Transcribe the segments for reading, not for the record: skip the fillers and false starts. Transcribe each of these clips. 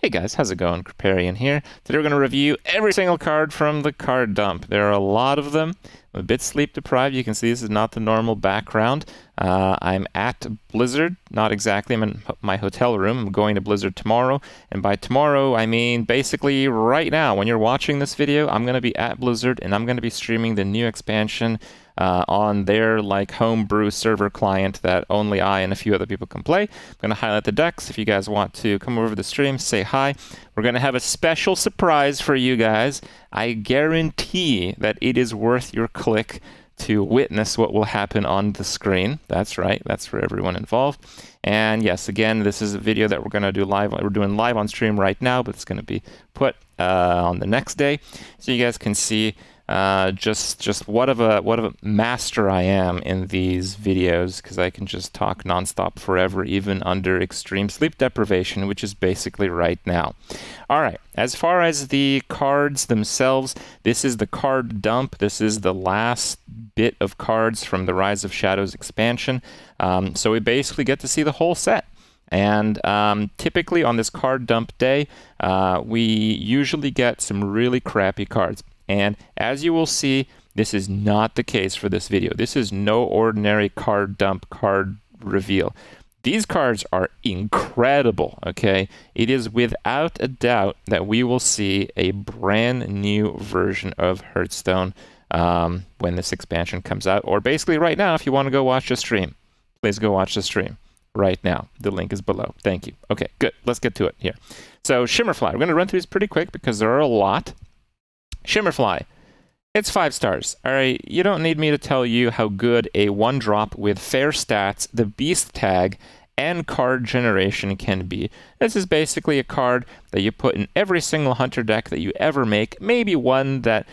Hey guys, how's it going? Kripparrian here. Today we're going to review every single card from the card dump. There are a lot of them. I'm a bit sleep deprived. You can see this is not the normal background. I'm at Blizzard. Not exactly. I'm in my hotel room. I'm going to Blizzard tomorrow. And by tomorrow, I mean basically right now. When you're watching this video, I'm going to be at Blizzard and I'm going to be streaming the new expansion on their homebrew server client that only I and a few other people can play. I'm going to highlight the decks. If you guys want to come over to the stream, say hi. We're going to have a special surprise for you guys. I guarantee that it is worth your click to witness what will happen on the screen. That's right. That's for everyone involved. And yes, again, this is a video that we're going to do live. We're doing live on stream right now, but it's going to be put on the next day, so you guys can see just what of a master I am in these videos, because I can just talk nonstop forever, even under extreme sleep deprivation, which is basically right now. All right, as far as the cards themselves, this is the card dump. This is the last bit of cards from the Rise of Shadows expansion. So we basically get to see the whole set. And typically on this card dump day, we usually get some really crappy cards. And as you will see, this is not the case for this video. This is no ordinary card dump card reveal. These cards are incredible, okay? It is without a doubt that we will see a brand new version of Hearthstone when this expansion comes out. Or basically right now, if you want to go watch the stream, please go watch the stream right now. The link is below. Thank you. Okay, good. Let's get to it here. So Shimmer Fly. We're going to run through these pretty quick because there are a lot. Shimmer Fly, it's 5 stars. All right, you don't need me to tell you how good a 1-drop with fair stats, the beast tag, and card generation can be. This is basically a card that you put in every single hunter deck that you ever make. Maybe one that,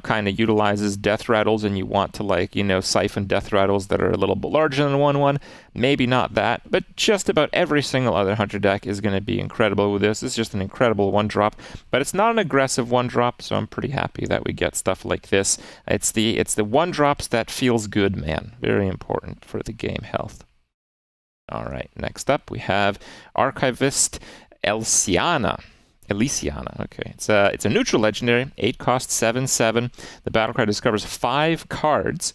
kind of utilizes death rattles and you want to siphon death rattles that are a little bit larger than 1/1. Maybe not that, but just about every single other hunter deck is going to be incredible with this. It's just an incredible 1-drop, but it's not an aggressive 1-drop, so I'm pretty happy that we get stuff like this. It's the 1-drops that feels good, man. Very important for the game health. All right, next up we have Archivist Elysiana. Okay, it's a neutral legendary, 8 cost, 7/7. The battlecry discovers 5 cards,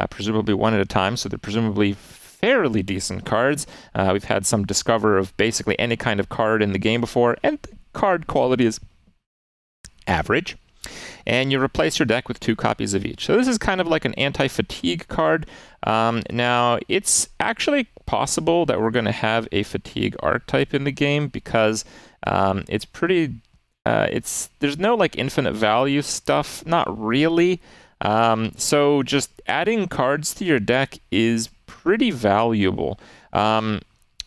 presumably one at a time, so they're presumably fairly decent cards. We've had some discover of basically any kind of card in the game before, and the card quality is average. And you replace your deck with 2 copies of each. So this is kind of like an anti-fatigue card. Now, it's actually possible that we're going to have a fatigue archetype in the game because it's pretty... there's no infinite value stuff, not really. So just adding cards to your deck is pretty valuable.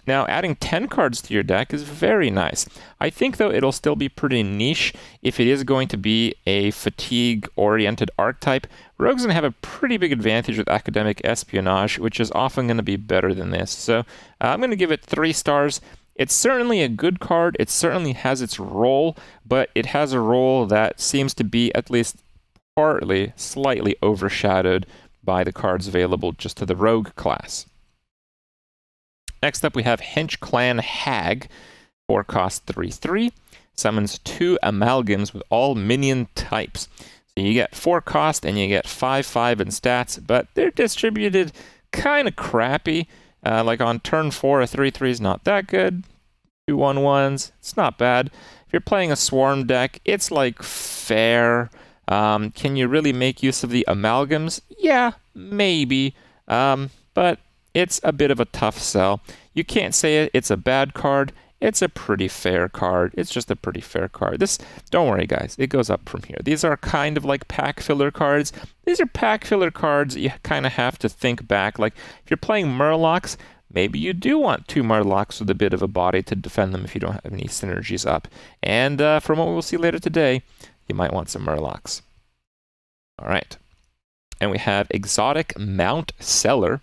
Now, adding 10 cards to your deck is very nice. I think, though, it'll still be pretty niche if it is going to be a fatigue-oriented archetype. Rogue's going to have a pretty big advantage with academic espionage, which is often going to be better than this. So I'm going to give it 3 stars. It's certainly a good card. It certainly has its role, but it has a role that seems to be at least partly, slightly overshadowed by the cards available just to the rogue class. Next up, we have Hench Clan Hag, 4 cost, 3/3. Summons 2 amalgams with all minion types. So you get 4 cost and you get 5/5 in stats, but they're distributed kind of crappy. On turn 4, a 3/3 is not that good. 2 1/1s, it's not bad. If you're playing a swarm deck, it's fair. Can you really make use of the amalgams? Yeah, maybe. But it's a bit of a tough sell. You can't say it's a bad card. It's a pretty fair card. It's just a pretty fair card. Don't worry, guys. It goes up from here. These are kind of like pack filler cards. These are pack filler cards. You kind of have to think back. If you're playing Merloks, maybe you do want 2 Merloks with a bit of a body to defend them if you don't have any synergies up. And from what we'll see later today, you might want some Merloks. All right. And we have Exotic Mount Seller.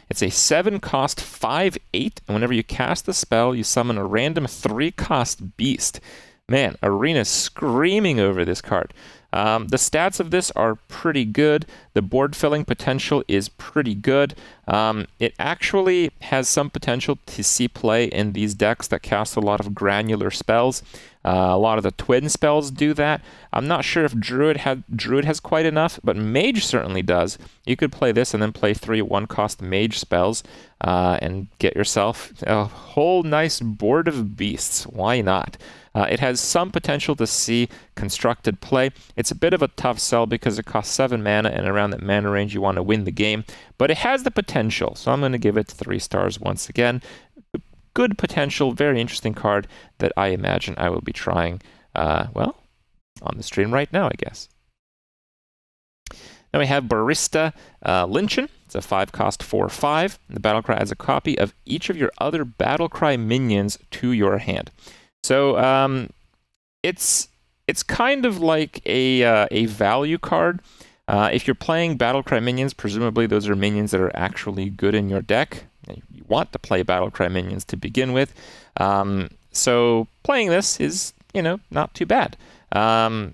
It's a 7 cost, 5/8, and whenever you cast the spell, you summon a random 3 cost beast. Man, Arena's screaming over this card. The stats of this are pretty good. The board filling potential is pretty good. It actually has some potential to see play in these decks that cast a lot of granular spells. A lot of the twin spells do that. I'm not sure if Druid has quite enough, but Mage certainly does. You could play this and then play 3 1-cost Mage spells and get yourself a whole nice board of beasts. Why not? It has some potential to see constructed play. It's a bit of a tough sell because it costs 7 mana, and around that mana range you want to win the game. But it has the potential, so I'm going to give it 3 stars once again. Good potential, very interesting card that I imagine I will be trying, well, on the stream right now, I guess. Then we have Barista Lynchin. It's a 5-cost 4/5. The Battlecry adds a copy of each of your other Battlecry minions to your hand. So it's kind of like a value card. If you're playing Battlecry minions, presumably those are minions that are actually good in your deck. You want to play Battlecry minions to begin with. So playing this is, not too bad.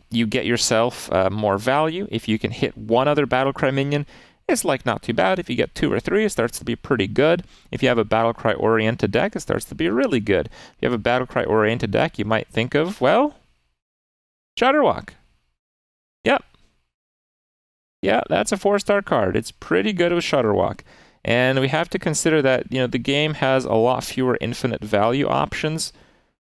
You get yourself more value. If you can hit one other Battlecry minion, it's not too bad. If you get 2 or 3, it starts to be pretty good. If you have a Battlecry-oriented deck, it starts to be really good. If you have a Battlecry-oriented deck, you might think of, well, Shudderwock. Yep. Yeah, that's a 4-star card. It's pretty good with Shudderwock. And we have to consider that, the game has a lot fewer infinite value options.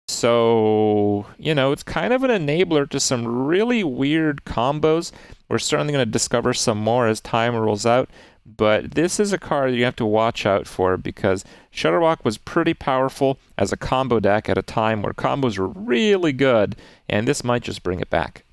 So, it's kind of an enabler to some really weird combos. We're certainly going to discover some more as time rolls out. But this is a card you have to watch out for because Shudderwock was pretty powerful as a combo deck at a time where combos were really good. And this might just bring it back.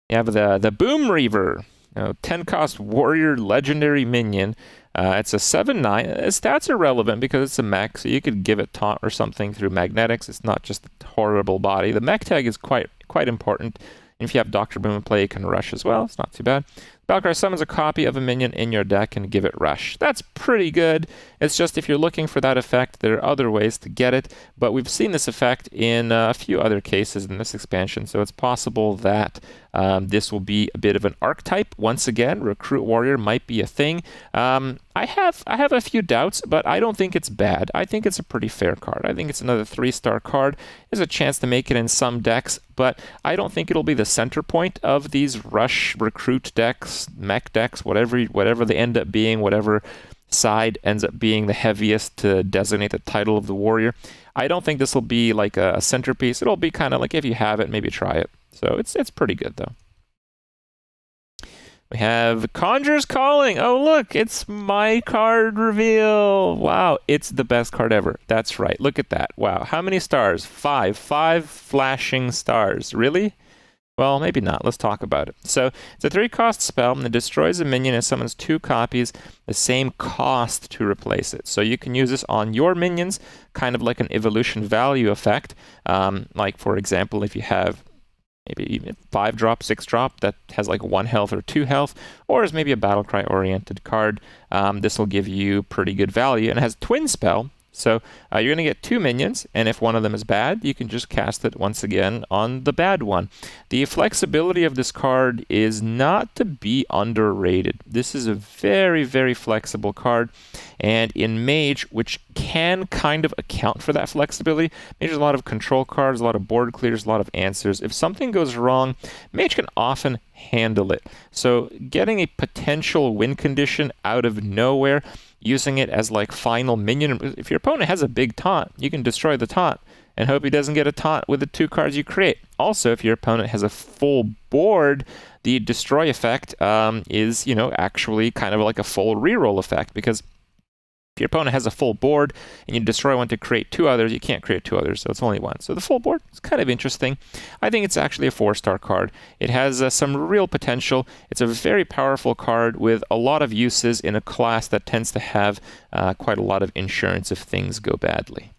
You have the Boom Reaver. 10-cost warrior legendary minion. It's a 7/9. Stats are relevant because it's a mech, so you could give it taunt or something through magnetics. It's not just a horrible body. The mech tag is quite important. And if you have Dr. Boom in play, you can rush as well. It's not too bad. Battlecry summons a copy of a minion in your deck and give it rush. That's pretty good. It's just if you're looking for that effect, there are other ways to get it. But we've seen this effect in a few other cases in this expansion, so it's possible that this will be a bit of an archetype. Once again, Recruit Warrior might be a thing. I have a few doubts, but I don't think it's bad. I think it's a pretty fair card. I think it's another 3-star card. There's a chance to make it in some decks, but I don't think it'll be the center point of these rush recruit decks, mech decks, whatever they end up being, whatever side ends up being the heaviest to designate the title of the warrior. I don't think this will be like a centerpiece. It'll be kind of like if you have it, maybe try it. So it's pretty good though. We have Conjurer's Calling. Oh, look, it's my card reveal. Wow, it's the best card ever. That's right. Look at that. Wow, how many stars? 5. 5 flashing stars. Really? Well, maybe not. Let's talk about it. So it's a 3-cost spell, and it destroys a minion and summons 2 copies, the same cost to replace it. So you can use this on your minions, kind of like an evolution value effect. Like, for example, if you have maybe even 5-drop, 6-drop that has like 1 health or 2 health, or is maybe a Battlecry-oriented card. This will give you pretty good value, and it has Twin Spell. So you're going to get 2 minions, and if one of them is bad, you can just cast it once again on the bad one. The flexibility of this card is not to be underrated. This is a very, very flexible card, and in Mage, which can kind of account for that flexibility, Mage has a lot of control cards, a lot of board clears, a lot of answers. If something goes wrong, Mage can often handle it. So getting a potential win condition out of nowhere, using it as like final minion. If your opponent has a big taunt, you can destroy the taunt and hope he doesn't get a taunt with the 2 cards you create. Also, if your opponent has a full board, the destroy effect is, actually kind of like a full reroll effect, because if your opponent has a full board and you destroy one to create 2 others, you can't create 2 others, so it's only 1. So the full board is kind of interesting. I think it's actually a 4-star card. It has some real potential. It's a very powerful card with a lot of uses in a class that tends to have quite a lot of insurance if things go badly.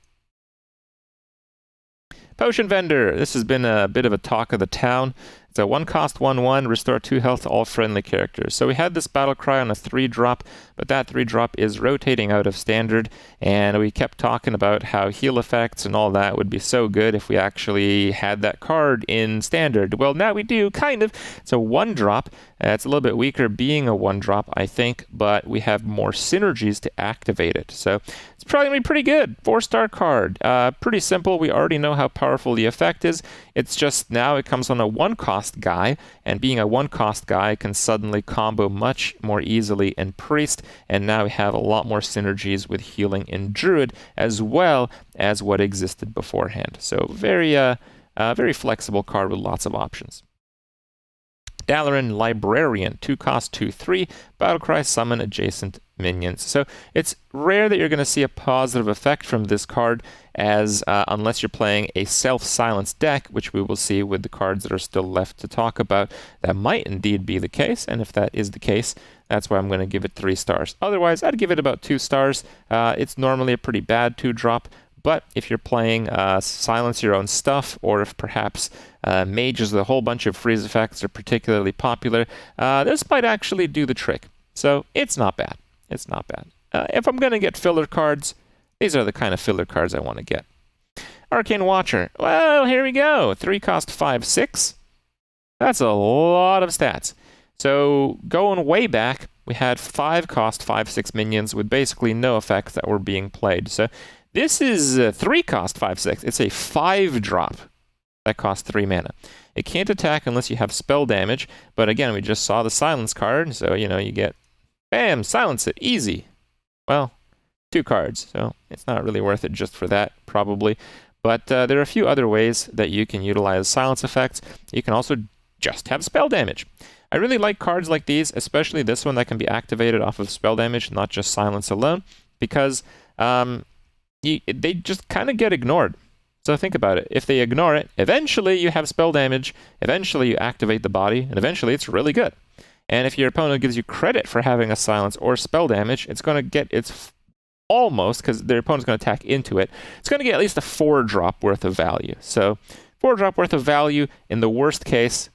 Phocion Vendor. This has been a bit of a talk of the town. So 1 cost 1/1, restore 2 health to all friendly characters. So we had this battle cry on a 3-drop, but that 3-drop is rotating out of standard, and we kept talking about how heal effects and all that would be so good if we actually had that card in standard. Well, now we do, kind of. It's a 1-drop. It's a little bit weaker being a 1-drop, I think, but we have more synergies to activate it. So it's probably going to be pretty good. 4-star card. Pretty simple. We already know how powerful the effect is. It's just now it comes on a 1-cost guy, and being a 1-cost guy can suddenly combo much more easily in Priest, and now we have a lot more synergies with healing in Druid as well as what existed beforehand. So very flexible card with lots of options. Dalaran Librarian, 2 cost 2/3, Battlecry, summon adjacent minions. So it's rare that you're going to see a positive effect from this card, as unless you're playing a self-silence deck, which we will see with the cards that are still left to talk about. That might indeed be the case, and if that is the case, that's why I'm going to give it 3 stars. Otherwise, I'd give it about 2 stars. It's normally a pretty bad 2-drop, but if you're playing silence your own stuff, or if perhaps mages with a whole bunch of freeze effects are particularly popular, this might actually do the trick. So it's not bad. It's not bad. If I'm going to get filler cards, these are the kind of filler cards I want to get. Arcane Watcher. Well, here we go. 3 cost 5/6. That's a lot of stats. So going way back, we had 5 cost 5/6 minions with basically no effects that were being played. So this is 3 cost 5/6. It's a 5-drop that costs 3 mana. It can't attack unless you have spell damage, but again, we just saw the silence card, so you get, bam, silence it, easy. Well, 2 cards, so it's not really worth it just for that, probably. But there are a few other ways that you can utilize silence effects. You can also just have spell damage. I really like cards like these, especially this one that can be activated off of spell damage, not just silence alone, because they just kind of get ignored. So think about it. If they ignore it, eventually you have spell damage, eventually you activate the body, and eventually it's really good. And if your opponent gives you credit for having a silence or spell damage, it's going to get its almost, because their opponent's going to attack into it, it's going to get at least a 4-drop worth of value. So 4-drop worth of value, in the worst case,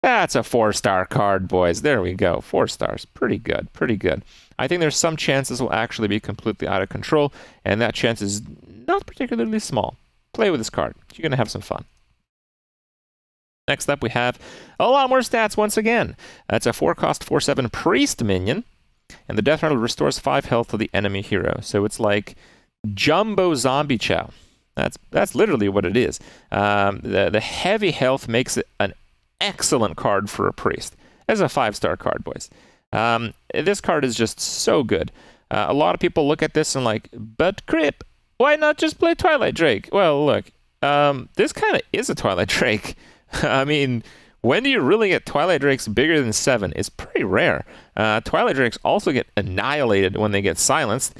that's a 4-star card, boys. There we go. 4 stars. Pretty good. Pretty good. I think there's some chance this will actually be completely out of control, and that chance is not particularly small. Play with this card. You're going to have some fun. Next up, we have a lot more stats once again. That's a 4-cost 4/7 Priest minion, and the death rattle restores 5 health to the enemy hero. So it's like Jumbo Zombie Chow. That's literally what it is. The heavy health makes it an excellent card for a Priest. It's a 5-star card, boys. This card is just so good. A lot of people look at this and like, but Kripp, why not just play Twilight Drake? Well, look, this kind of is a Twilight Drake. I mean, when do you really get Twilight Drakes bigger than 7? It's pretty rare. Twilight Drakes also get annihilated when they get silenced.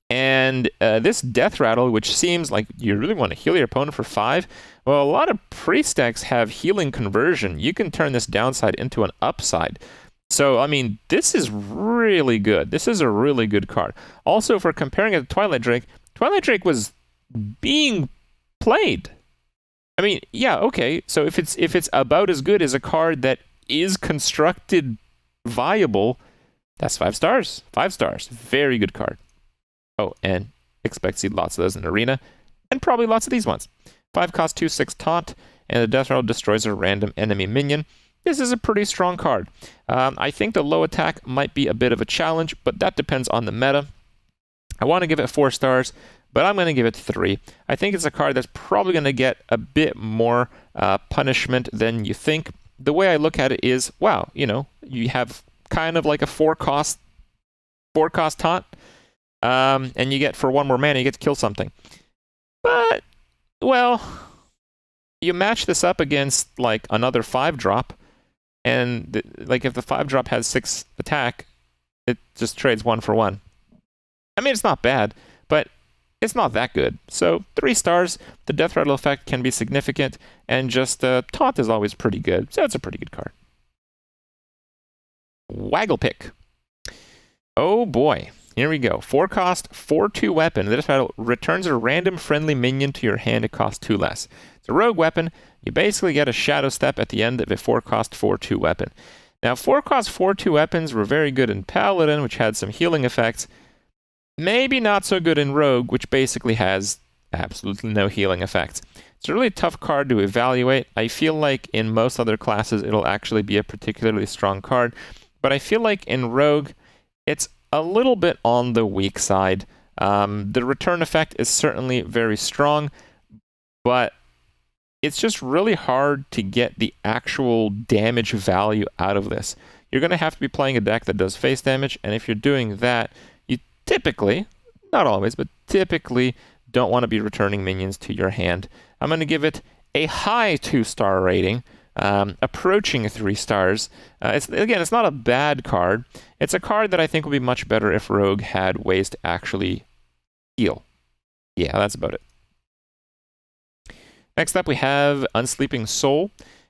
And this Death Rattle, which seems like you really want to heal your opponent for 5, well, a lot of Priest decks have healing conversion. You can turn this downside into an upside. So, I mean, this is really good. This is a really good card. Also, for comparing it to Twilight Drake was being played. I mean, yeah, okay. So if it's about as good as a card that is constructed viable, that's 5 stars. 5 stars. Very good card. Oh, and expect to see lots of those in Arena, and probably lots of these ones. 5 cost 2/6 Taunt, and the Death Rattle destroys a random enemy minion. This is a pretty strong card. I think the low attack might be a bit of a challenge, but that depends on the meta. I want to give it 4 stars, but I'm going to give it 3. I think it's a card that's probably going to get a bit more punishment than you think. The way I look at it is, wow, you have kind of like a 4-cost Taunt, and you get, for 1 more mana, you get to kill something. But, well, you match this up against like another 5-drop, and like if the 5-drop has 6 attack, it just trades 1 for 1. I mean, it's not bad, but it's not that good. So 3 stars. The Death Rattle effect can be significant, and just Taunt is always pretty good. So it's a pretty good card. Wagglepick. Oh boy. Here we go. 4-cost, 4/2 weapon. The Death Rattle returns a random friendly minion to your hand. It costs 2 less. It's a rogue weapon. you basically get a Shadow Step at the end of a 4-cost 4/2 weapon. Now, 4-cost 4/2 weapons were very good in Paladin, which had some healing effects. Maybe not so good in Rogue, which basically has absolutely no healing effects. It's a really tough card to evaluate. I feel like in most other classes, it'll actually be a particularly strong card. But I feel like in Rogue, it's a little bit on the weak side. The return effect is certainly very strong, but it's just really hard to get the actual damage value out of this. You're going to have to be playing a deck that does face damage, and if you're doing that, you typically, not always, but typically don't want to be returning minions to your hand. I'm going to give it a high 2-star rating, approaching 3 stars. It's not a bad card. It's a card that I think would be much better if Rogue had ways to actually heal. Yeah, that's about it. Next up, we have Unsleeping Soul.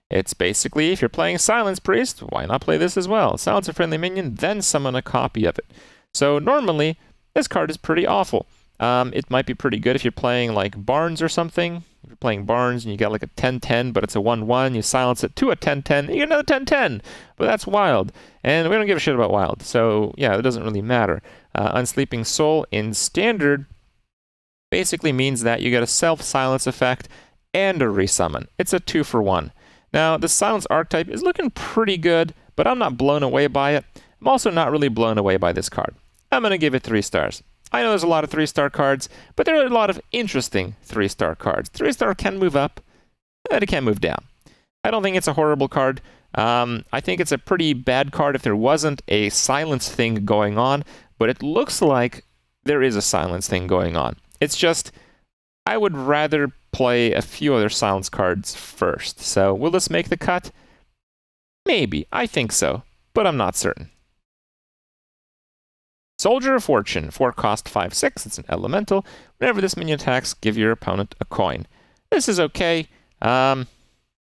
It's basically, if you're playing Silence Priest, why not play this as well? Silence a friendly minion, then summon a copy of it. So normally, this card is pretty awful. It might be pretty good if you're playing like Barnes or something. If you're playing Barnes and you get like a 10/10, but it's a 1/1, you silence it to a 10/10, you get another 10/10. But that's wild. And we don't give a shit about wild. So yeah, it doesn't really matter. Unsleeping Soul in Standard basically means that you get a self-silence effect and a resummon. It's a 2-for-1. Now, the Silence archetype is looking pretty good, but I'm not blown away by it. I'm also not really blown away by this card. I'm going to give it 3 stars. I know there's a lot of 3-star cards, but there are a lot of interesting 3-star cards. 3-star can move up, and it can move down. I don't think it's a horrible card. I think it's a pretty bad card if there wasn't a silence thing going on, but it looks like there is a silence thing going on. It's just, I would rather play a few other silence cards first. So will this make the cut? Maybe. I think so, but I'm not certain. Soldier of Fortune, 4-cost 5/6. It's an elemental. Whenever this minion attacks, give your opponent a coin. This is okay. Yeah,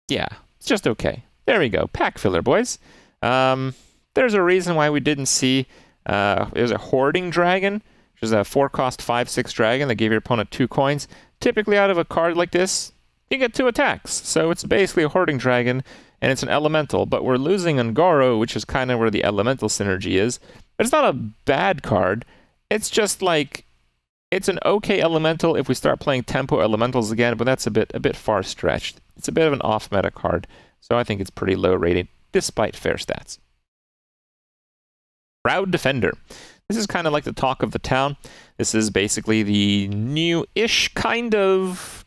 it's just okay. There we go. Pack filler, boys. There's a reason why we didn't see... there's a Hoarding Dragon, which is a 4-cost 5/6 dragon that gave your opponent 2 coins. Typically out of a card like this, you get 2 attacks. So it's basically a Hoarding Dragon, and it's an elemental. But we're losing Ungoro, which is kind of where the elemental synergy is. But it's not a bad card. It's just like, it's an okay elemental if we start playing tempo elementals again, but that's a bit far stretched. It's a bit of an off-meta card, so I think it's pretty low rated, despite fair stats. Proud Defender. This is kind of like the talk of the town. This is basically the new-ish, kind of,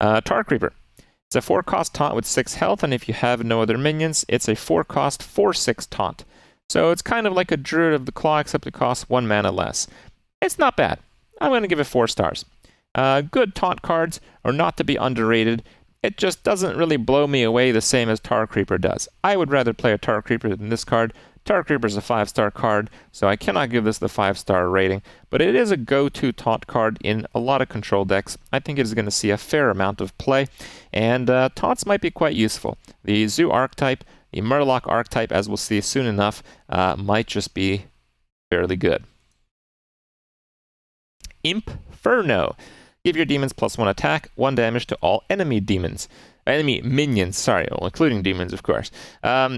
Tar Creeper. It's a 4-cost taunt with 6 health, and if you have no other minions, it's a 4-cost 4/6 taunt. So it's kind of like a Druid of the Claw, except it costs 1 mana less. It's not bad. I'm going to give it 4 stars. Good taunt cards are not to be underrated. It just doesn't really blow me away the same as Tar Creeper does. I would rather play a Tar Creeper than this card. Tar Creeper is a 5-star card, so I cannot give this the 5-star rating, but it is a go-to taunt card in a lot of control decks. I think it is going to see a fair amount of play, and taunts might be quite useful. The Zoo archetype, the Merlok archetype, as we'll see soon enough, might just be fairly good. Inferno. Give your demons +1 attack, 1 damage to all enemy demons. Enemy minions, sorry, well, including demons, of course.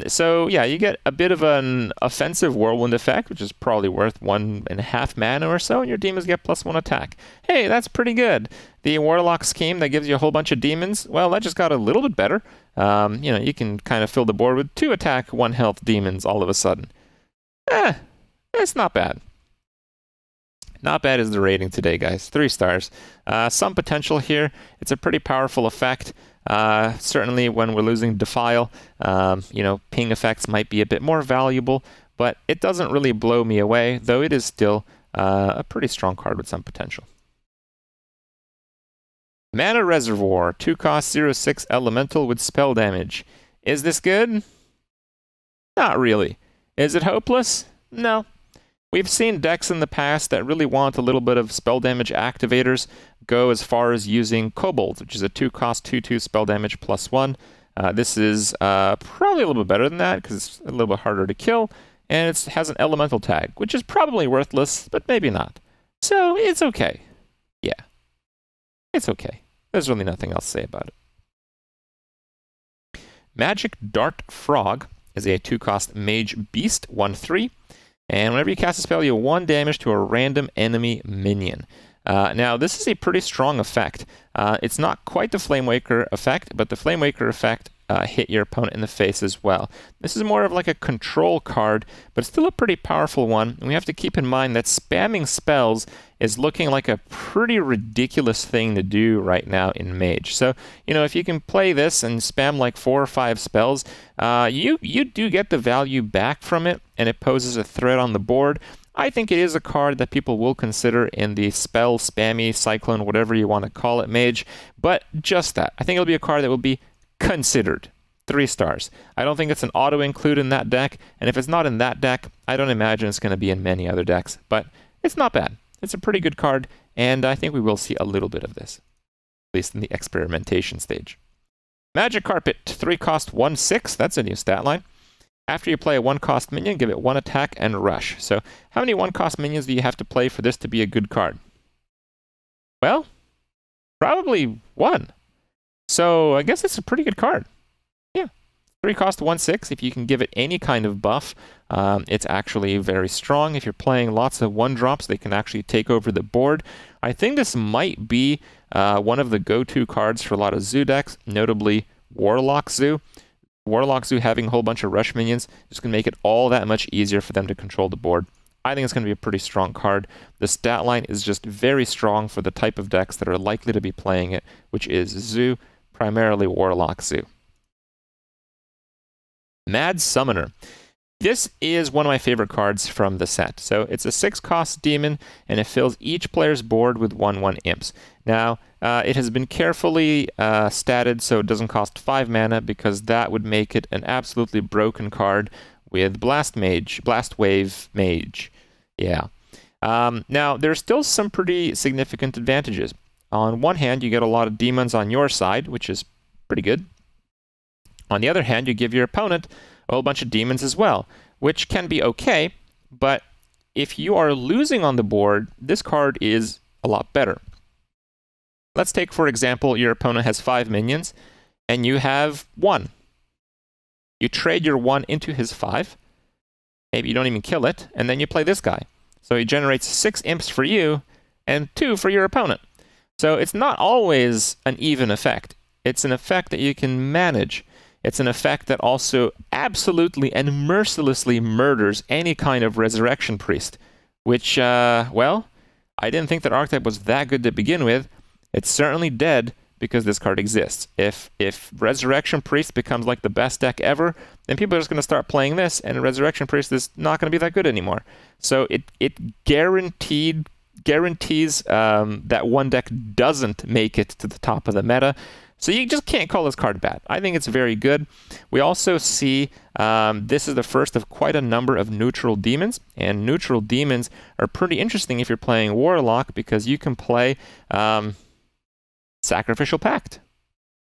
So, yeah, you get a bit of an offensive Whirlwind effect, which is probably worth 1.5 mana or so, and your demons get +1 attack. Hey, that's pretty good. The Warlock scheme that gives you a whole bunch of demons, well, that just got a little bit better. You know, you can kind of fill the board with 2 attack, 1 health demons all of a sudden. It's not bad. Not bad is the rating today, guys. 3 stars. Some potential here. It's a pretty powerful effect. Certainly when we're losing E.V.I.L, you know, ping effects might be a bit more valuable, but it doesn't really blow me away, though it is still a pretty strong card with some potential. Mana Reservoir, 2-cost 0/6 elemental with spell damage. Is this good? Not really. Is it hopeless? No. We've seen decks in the past that really want a little bit of spell damage activators go as far as using Kobold, which is a 2-cost 2/2 spell damage +1. This is probably a little bit better than that because it's a little bit harder to kill, and it has an elemental tag, which is probably worthless, but maybe not. So it's okay. Yeah. It's okay. There's really nothing else to say about it. Magic Dart Frog is a 2-cost Mage Beast, 1/3. And whenever you cast a spell, you deal 1 damage to a random enemy minion. Now, this is a pretty strong effect. It's not quite the Flamewaker effect, but the Flamewaker effect hit your opponent in the face as well. This is more of like a control card, but still a pretty powerful one. And we have to keep in mind that spamming spells is looking like a pretty ridiculous thing to do right now in Mage. So, if you can play this and spam like 4 or 5 spells, you do get the value back from it, and it poses a threat on the board. I think it is a card that people will consider in the spell, spammy, cyclone, whatever you want to call it, Mage. But just that. I think it'll be a card that will be considered. 3 stars. I don't think it's an auto-include in that deck, and if it's not in that deck, I don't imagine it's going to be in many other decks. But it's not bad. It's a pretty good card, and I think we will see a little bit of this, at least in the experimentation stage. Magic Carpet, 3-cost, 1/6. That's a new stat line. After you play a 1-cost minion, give it 1 attack and rush. So how many 1-cost minions do you have to play for this to be a good card? Well, probably 1. So I guess it's a pretty good card. Yeah, 3-cost, 1/6. If you can give it any kind of buff, it's actually very strong. If you're playing lots of 1-drops, they can actually take over the board. I think this might be one of the go-to cards for a lot of Zoo decks, notably Warlock Zoo. Warlock Zoo having a whole bunch of rush minions is going to make it all that much easier for them to control the board. I think it's going to be a pretty strong card. The stat line is just very strong for the type of decks that are likely to be playing it, which is Zoo, primarily Warlock Zoo. Mad Summoner. This is one of my favorite cards from the set. So it's a 6-cost demon, and it fills each player's board with 1/1 imps. Now, it has been carefully statted so it doesn't cost 5 mana, because that would make it an absolutely broken card with Blast Wave Mage. Yeah. Now, there's still some pretty significant advantages. On one hand, you get a lot of demons on your side, which is pretty good. On the other hand, you give your opponent a whole bunch of demons as well, which can be okay, but if you are losing on the board, this card is a lot better. Let's take, for example, your opponent has 5 minions, and you have 1. You trade your 1 into his 5. Maybe you don't even kill it, and then you play this guy. So he generates 6 imps for you, and 2 for your opponent. So it's not always an even effect. It's an effect that you can manage. It's an effect that also absolutely and mercilessly murders any kind of Resurrection Priest, which, well, I didn't think that archetype was that good to begin with. It's certainly dead because this card exists. If Resurrection Priest becomes like the best deck ever, then people are just going to start playing this, and Resurrection Priest is not going to be that good anymore. So it guarantees that one deck doesn't make it to the top of the meta. So you just can't call this card bad. I think it's very good. We also see this is the first of quite a number of neutral demons, and neutral demons are pretty interesting if you're playing Warlock, because you can play Sacrificial Pact.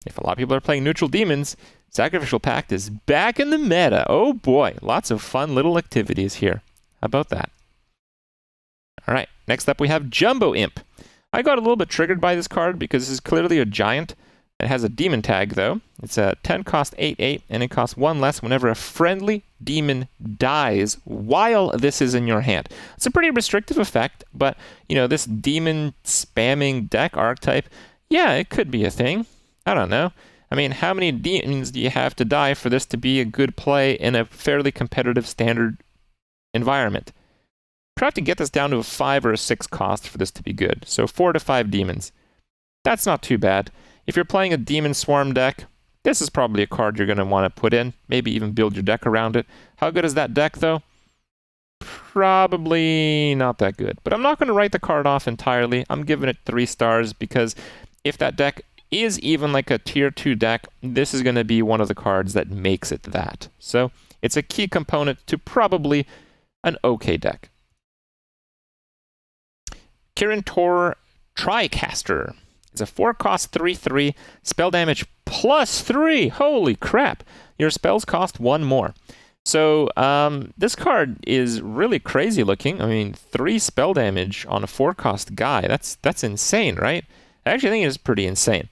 If a lot of people are playing neutral demons, Sacrificial Pact is back in the meta. Oh boy, lots of fun little activities here. How about that? All right, next up we have Jumbo Imp. I got a little bit triggered by this card because this is clearly a giant. It has a demon tag, though. It's a 10-cost 8/8, and it costs 1 less whenever a friendly demon dies while this is in your hand. It's a pretty restrictive effect, but, this demon spamming deck archetype, yeah, it could be a thing. I don't know. I mean, how many demons do you have to die for this to be a good play in a fairly competitive standard environment? Try have to get this down to a 5 or a 6 cost for this to be good. So 4 to 5 demons. That's not too bad. If you're playing a Demon Swarm deck, this is probably a card you're going to want to put in. Maybe even build your deck around it. How good is that deck, though? Probably not that good. But I'm not going to write the card off entirely. I'm giving it 3 stars because if that deck is even like a tier 2 deck, this is going to be one of the cards that makes it that. So it's a key component to probably an okay deck. Kirin Tor Tricaster. It's a 4-cost 3/3, spell damage +3. Holy crap! Your spells cost 1 more. So this card is really crazy looking. I mean, 3 spell damage on a 4-cost guy. That's insane, right? I actually think it is pretty insane.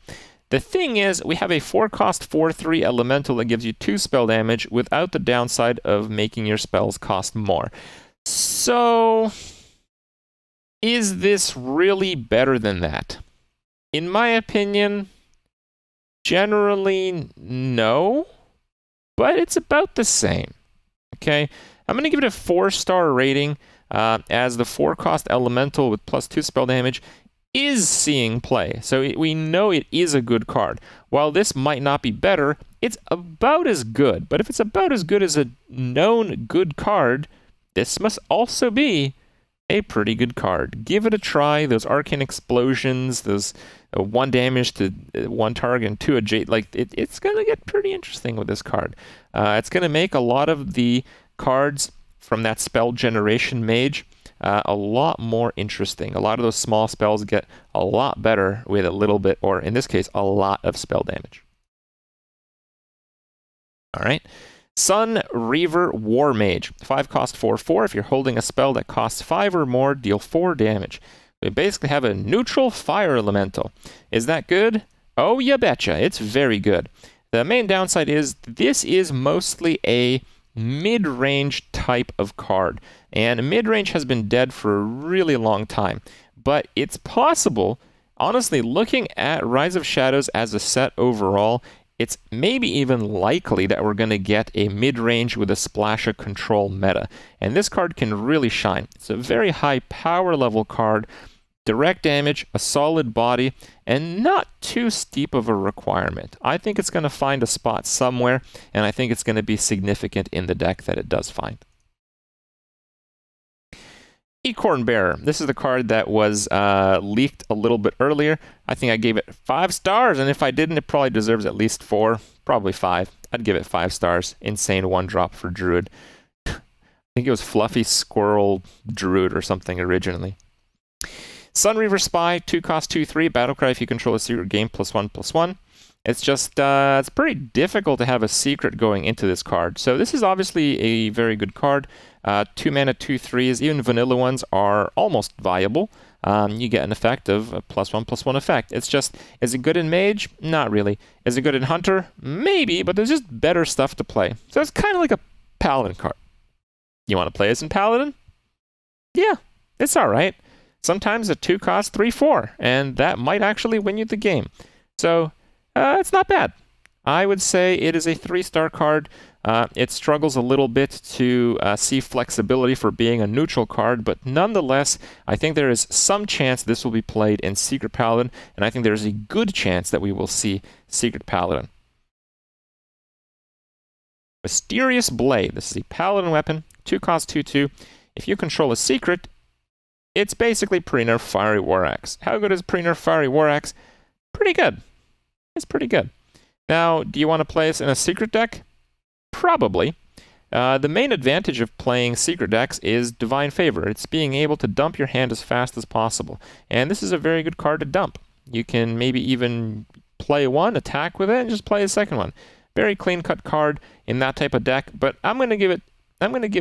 The thing is, we have a 4-cost 4/3 elemental that gives you 2 spell damage without the downside of making your spells cost more. So, is this really better than that? In my opinion, generally no, but it's about the same. Okay, I'm going to give it a 4-star rating as the 4-cost elemental with +2 spell damage is seeing play. So we know it is a good card. While this might not be better, it's about as good. But if it's about as good as a known good card, this must also be a pretty good card. Give it a try. Those arcane explosions, those 1 damage to 1 target and 2 adjacent, like it's going to get pretty interesting with this card. It's going to make a lot of the cards from that spell generation mage a lot more interesting. A lot of those small spells get a lot better with a little bit, or in this case, a lot of spell damage. All right. Sun Reaver War Mage. 5-cost 4/4. If you're holding a spell that costs 5 or more, deal 4 damage. We basically have a neutral fire elemental. Is that good? Oh, you betcha. It's very good. The main downside is this is mostly a mid-range type of card. And mid-range has been dead for a really long time. But it's possible, honestly, looking at Rise of Shadows as a set overall, it's maybe even likely that we're going to get a mid-range with a splash of control meta. And this card can really shine. It's a very high power level card, direct damage, a solid body, and not too steep of a requirement. I think it's going to find a spot somewhere, and I think it's going to be significant in the deck that it does find. Acorn Bearer. This is the card that was leaked a little bit earlier. I think I gave it 5 stars, and if I didn't, it probably deserves at least 4, probably 5. I'd give it 5 stars. Insane 1-drop for Druid. I think it was Fluffy Squirrel Druid or something originally. Sunreaver Spy, 2-cost 2/3. Battlecry if you control a secret game, +1/+1. It's just, it's pretty difficult to have a secret going into this card. So this is obviously a very good card. 2 mana, 2/3s, even vanilla ones are almost viable. You get an effect of a +1/+1 effect. It's just, is it good in Mage? Not really. Is it good in Hunter? Maybe, but there's just better stuff to play. So it's kind of like a Paladin card. You want to play as in Paladin? Yeah, it's alright. Sometimes a 2-cost 3/4, and that might actually win you the game. So, it's not bad. I would say it is a 3-star card. It struggles a little bit to see flexibility for being a neutral card, but nonetheless, I think there is some chance this will be played in Secret Paladin, and I think there is a good chance that we will see Secret Paladin. Mysterious Blade. This is a Paladin weapon, 2-cost 2/2. If you control a secret, it's basically pre-nerf Fiery War Axe. How good is pre-nerf Fiery War Axe? Pretty good. It's pretty good. Now, do you want to play this in a secret deck? Probably. The main advantage of playing secret decks is Divine Favor. It's being able to dump your hand as fast as possible. And this is a very good card to dump. You can maybe even play one, attack with it, and just play a second one. Very clean-cut card in that type of deck, but I'm going to give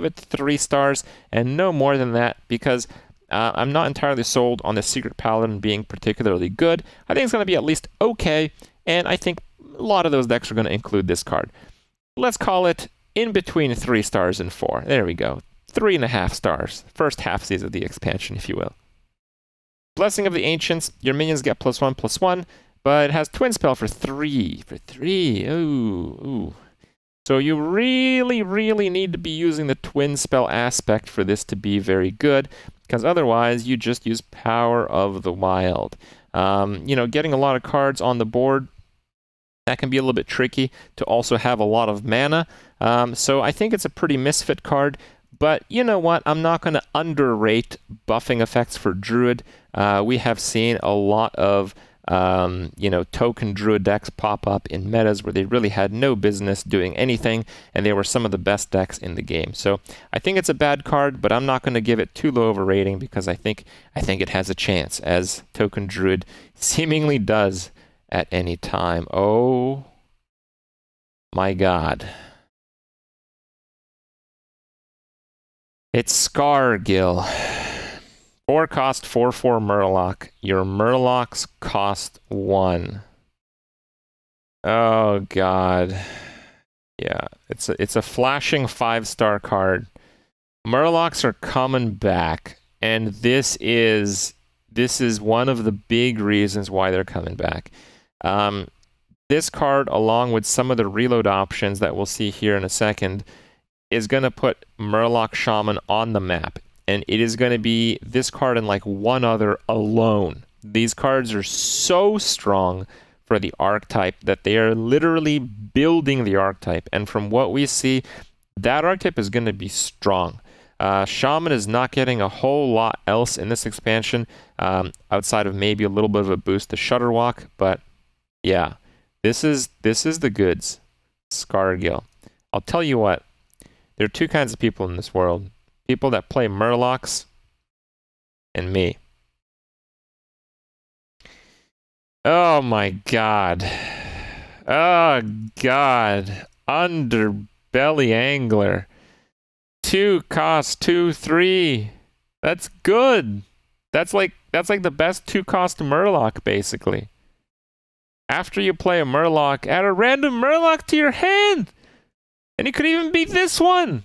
it 3 stars and no more than that because I'm not entirely sold on the Secret Paladin being particularly good. I think it's going to be at least okay, and I think a lot of those decks are going to include this card. Let's call it in between 3 stars and 4. There we go. 3.5 stars. First half-season of the expansion, if you will. Blessing of the Ancients. Your minions get +1/+1, but it has Twin Spell for 3. For 3. Ooh. So you really, really need to be using the Twin Spell aspect for this to be very good, because otherwise you just use Power of the Wild. Getting a lot of cards on the board, that can be a little bit tricky to also have a lot of mana. So I think it's a pretty misfit card, but you know what? I'm not going to underrate buffing effects for Druid. We have seen a lot of token Druid decks pop up in metas where they really had no business doing anything, and they were some of the best decks in the game. So I think it's a bad card, but I'm not going to give it too low of a rating because I think it has a chance, as token Druid seemingly does at any time. Oh my god. It's Scargill. 4-cost 4/4 Merlok. Your Merloks cost 1. Oh god. Yeah, it's a flashing 5-star card. Murlocs are coming back, and this is one of the big reasons why they're coming back. This card, along with some of the reload options that we'll see here in a second, is going to put Merlok Shaman on the map. And it is going to be this card and like one other alone. These cards are so strong for the archetype that they are literally building the archetype. And from what we see, that archetype is going to be strong. Shaman is not getting a whole lot else in this expansion, outside of maybe a little bit of a boost to Shutterwalk. But yeah, this is the goods. Scargill. I'll tell you what, there are two kinds of people in this world. People that play Murlocs, and me. Oh my god. Oh god. Underbelly Angler. 2 cost 2/3. That's good. That's like the best 2-cost Murloc, basically. After you play a Murloc, add a random Murloc to your hand! And it could even be this one!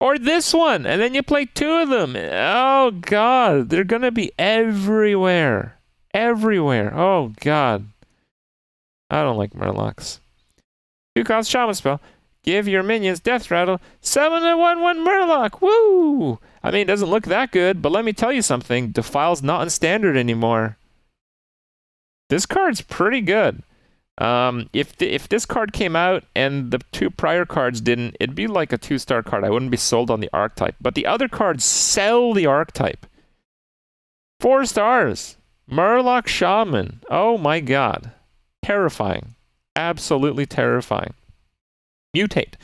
Or this one, and then you play 2 of them. Oh god, they're gonna be everywhere. Everywhere. Oh god. I don't like Murlocs. 2-cost Shaman spell. Give your minions Death Rattle. Summon a 1/1 Merlok. Woo! I mean, it doesn't look that good, but let me tell you something. Defile's not in standard anymore. This card's pretty good. If this card came out and the 2 prior cards didn't, it'd be like a 2-star card. I wouldn't be sold on the archetype. But the other cards sell the archetype. 4 stars. Merlok Shaman. Oh my god. Terrifying. Absolutely terrifying. Mutate.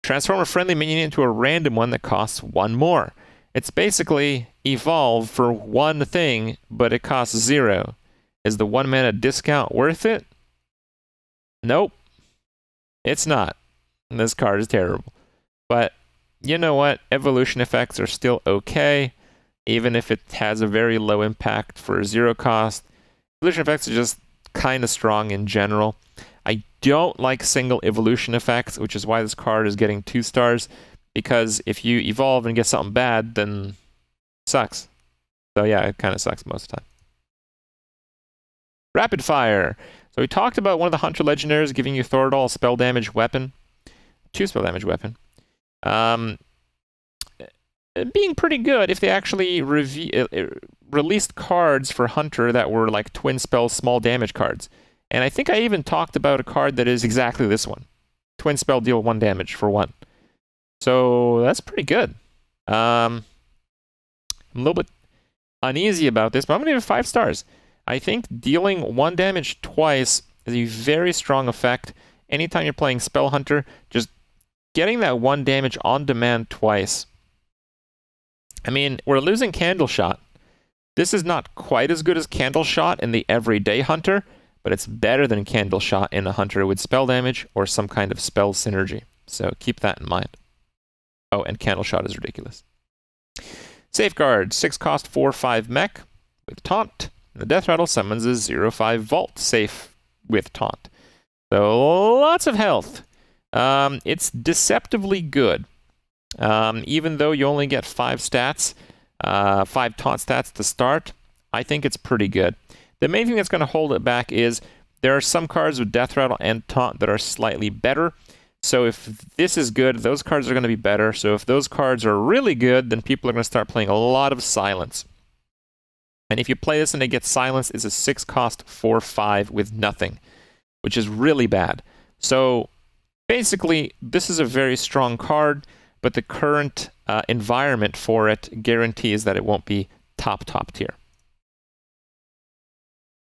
Transform a friendly minion into a random one that costs 1 more. It's basically evolve for 1 thing, but it costs 0. Is the 1 mana discount worth it? Nope. It's not. This card is terrible. But you know what? Evolution effects are still okay, even if it has a very low impact for 0 cost. Evolution effects are just kind of strong in general. I don't like single evolution effects, which is why this card is getting 2 stars, because if you evolve and get something bad, then it sucks. So yeah, it kind of sucks most of the time. Rapidfire. So we talked about one of the Hunter Legendaries giving you Thordal spell damage weapon. 2 spell damage weapon. Being pretty good if they actually released cards for Hunter that were like twin spell small damage cards. And I think I even talked about a card that is exactly this one. Twin spell deal 1 damage for 1. So that's pretty good. I'm a little bit uneasy about this, but I'm going to give it 5 stars. I think dealing 1 damage twice is a very strong effect. Anytime you're playing Spell Hunter, just getting that 1 damage on demand twice. I mean, we're losing Candle Shot. This is not quite as good as Candle Shot in the everyday Hunter, but it's better than Candle Shot in a Hunter with spell damage or some kind of spell synergy. So keep that in mind. Oh, and Candle Shot is ridiculous. Safeguard, 6 cost 4/5 mech with Taunt. The Death Rattle summons a 0/5 Vault safe with Taunt. So lots of health. It's deceptively good. Even though you only get 5 stats, 5 Taunt stats to start, I think it's pretty good. The main thing that's going to hold it back is there are some cards with Death Rattle and Taunt that are slightly better. So if this is good, those cards are going to be better. So if those cards are really good, then people are going to start playing a lot of Silence. And if you play this and it gets Silence, it's a 6 cost 4/5 with nothing, which is really bad. So basically, this is a very strong card, but the current environment for it guarantees that it won't be top tier.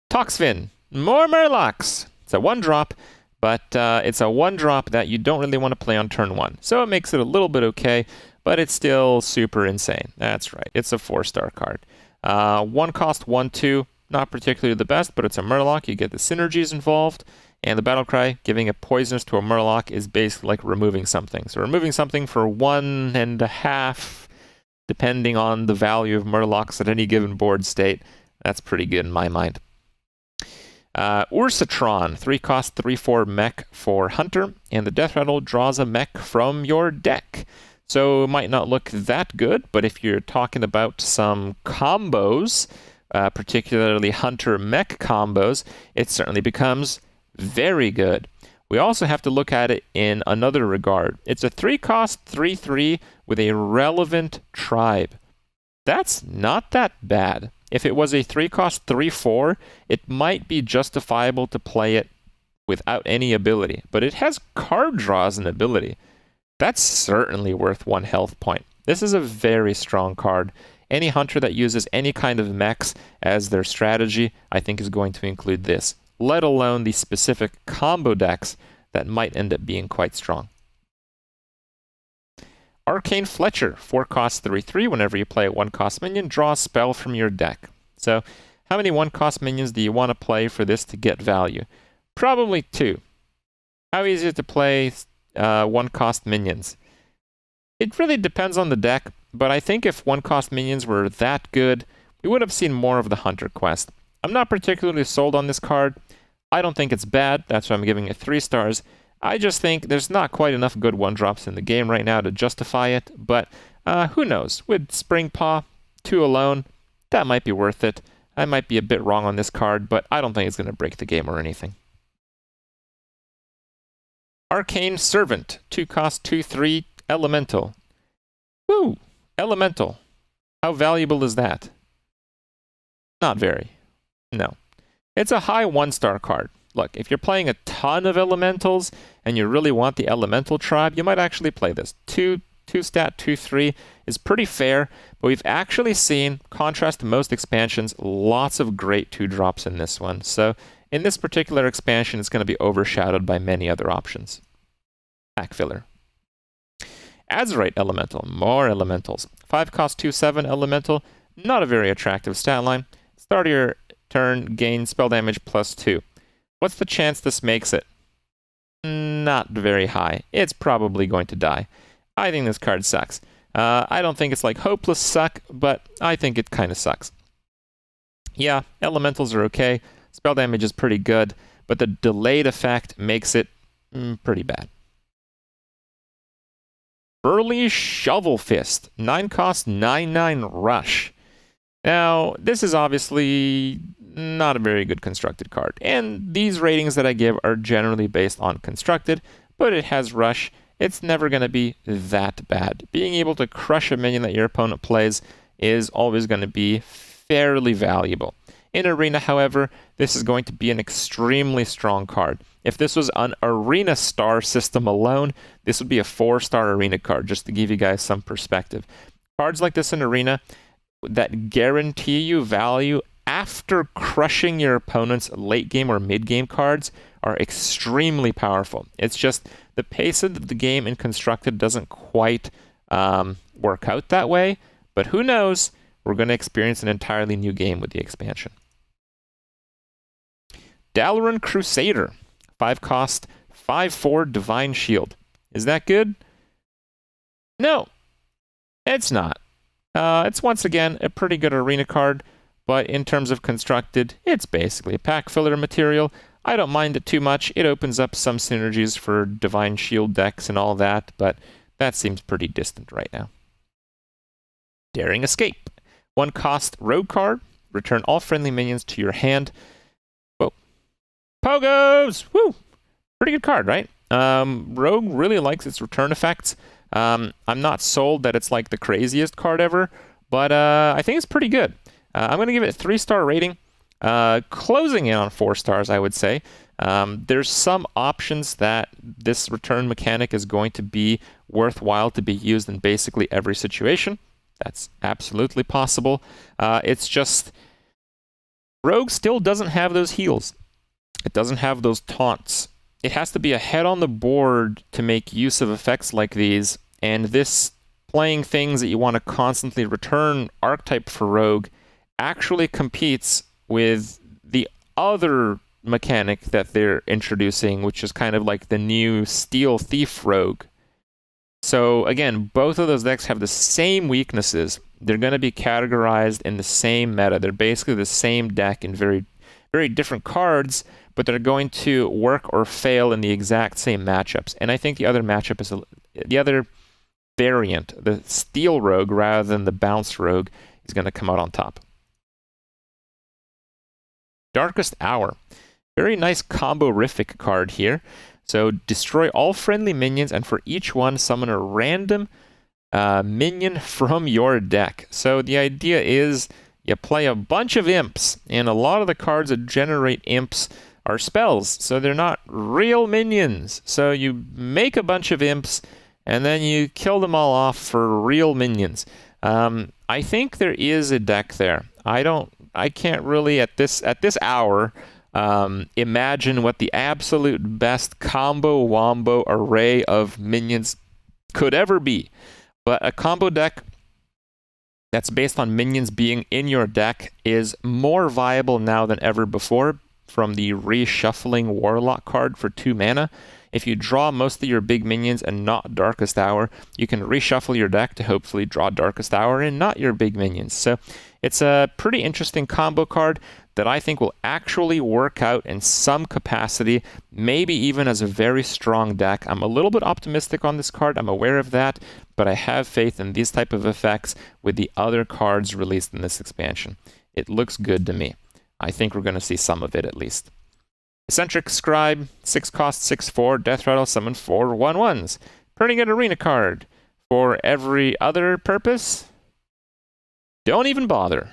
Toxfin, more Murlocs. It's a 1-drop, but it's a 1-drop that you don't really want to play on turn 1. So it makes it a little bit okay, but it's still super insane. That's right, it's a 4-star card. 1 cost 1/2, not particularly the best, but it's a Murloc. You get the synergies involved, and the battle cry, giving a poisonous to a Murloc, is basically like removing something. So removing something for 1.5, depending on the value of Murlocs at any given board state. That's pretty good in my mind. Ursatron, 3 cost, 3/4 mech for Hunter, and the death rattle draws a mech from your deck. So it might not look that good, but if you're talking about some combos, particularly Hunter mech combos, it certainly becomes very good. We also have to look at it in another regard. It's a 3 cost, 3/3 with a relevant tribe. That's not that bad. If it was a 3 cost, 3/4, it might be justifiable to play it without any ability, but it has card draw as an ability. That's certainly worth 1 health point. This is a very strong card. Any hunter that uses any kind of mechs as their strategy, I think is going to include this, let alone the specific combo decks that might end up being quite strong. Arcane Fletcher, 4 cost, 3/3. Whenever you play a 1 cost minion, draw a spell from your deck. So, how many 1 cost minions do you want to play for this to get value? Probably 2. How easy is it to play 1 cost minions? It really depends on the deck, but I think if 1 cost minions were that good, we would have seen more of the Hunter quest. I'm not particularly sold on this card. I don't think it's bad. That's why I'm giving it 3 stars. I just think there's not quite enough good 1-drops in the game right now to justify it, but who knows? With Spring Paw, 2 alone, that might be worth it. I might be a bit wrong on this card, but I don't think it's going to break the game or anything. Arcane Servant, 2 cost, 2/3, Elemental. Woo! Elemental. How valuable is that? Not very. No. It's a high 1-star card. Look, if you're playing a ton of elementals and you really want the elemental tribe, you might actually play this. 2 stat, 2/3 is pretty fair, but we've actually seen, contrast to most expansions, lots of great 2-drops in this one. So in this particular expansion, it's going to be overshadowed by many other options. Pack filler. Azurite Elemental, more elementals. 5 cost, 2/7 elemental, not a very attractive stat line. Start of your turn, gain spell damage +2. What's the chance this makes it? Not very high. It's probably going to die. I think this card sucks. I don't think it's like hopeless suck, but I think it kind of sucks. Yeah, elementals are okay. Spell damage is pretty good, but the delayed effect makes it pretty bad. Burly Shovel Fist, 9 cost, 9/9 rush. Now, this is obviously not a very good constructed card, and these ratings that I give are generally based on constructed, but it has rush. It's never going to be that bad. Being able to crush a minion that your opponent plays is always going to be fairly valuable. In Arena, however, this is going to be an extremely strong card. If this was an Arena star system alone, this would be a 4-star Arena card, just to give you guys some perspective. Cards like this in Arena that guarantee you value after crushing your opponent's late game or mid game cards are extremely powerful. It's just the pace of the game in Constructed doesn't quite work out that way, but who knows? We're going to experience an entirely new game with the expansion. Dalaran Crusader, 5 cost, 5/4 Divine Shield. Is that good? No, it's not. It's once again a pretty good Arena card, but in terms of Constructed, it's basically a pack filler material. I don't mind it too much. It opens up some synergies for Divine Shield decks and all that, but that seems pretty distant right now. Daring Escape. 1 cost Rogue card. Return all friendly minions to your hand. Whoa. Pogos! Woo! Pretty good card, right? Rogue really likes its return effects. I'm not sold that it's like the craziest card ever, but I think it's pretty good. I'm going to give it a 3-star rating. Closing in on 4 stars, I would say. There's some options that this return mechanic is going to be worthwhile to be used in basically every situation. That's absolutely possible. It's just Rogue still doesn't have those heals. It doesn't have those taunts. It has to be ahead on the board to make use of effects like these, and this playing things that you want to constantly return archetype for Rogue actually competes with the other mechanic that they're introducing, which is kind of like the new Steel Thief Rogue. So again, both of those decks have the same weaknesses. They're going to be categorized in the same meta. They're basically the same deck in very very different cards, but they're going to work or fail in the exact same matchups. And I think the other matchup is the other variant, the Steel Rogue rather than the Bounce Rogue, is going to come out on top. Darkest Hour. Very nice combo-rific card here. So destroy all friendly minions, and for each one, summon a random minion from your deck. So the idea is you play a bunch of imps, and a lot of the cards that generate imps are spells, so they're not real minions. So you make a bunch of imps, and then you kill them all off for real minions. I think there is a deck there. I can't really at this hour imagine what the absolute best combo wombo array of minions could ever be. But a combo deck that's based on minions being in your deck is more viable now than ever before from the reshuffling Warlock card for 2 mana. If you draw most of your big minions and not Darkest Hour, you can reshuffle your deck to hopefully draw Darkest Hour and not your big minions. So it's a pretty interesting combo card that I think will actually work out in some capacity, maybe even as a very strong deck. I'm a little bit optimistic on this card, I'm aware of that, but I have faith in these type of effects with the other cards released in this expansion. It looks good to me. I think we're going to see some of it at least. Centric Scribe, 6 cost, 6/4, Death Rattle, summon 4 1/1s. Pretty good arena card. For every other purpose, don't even bother.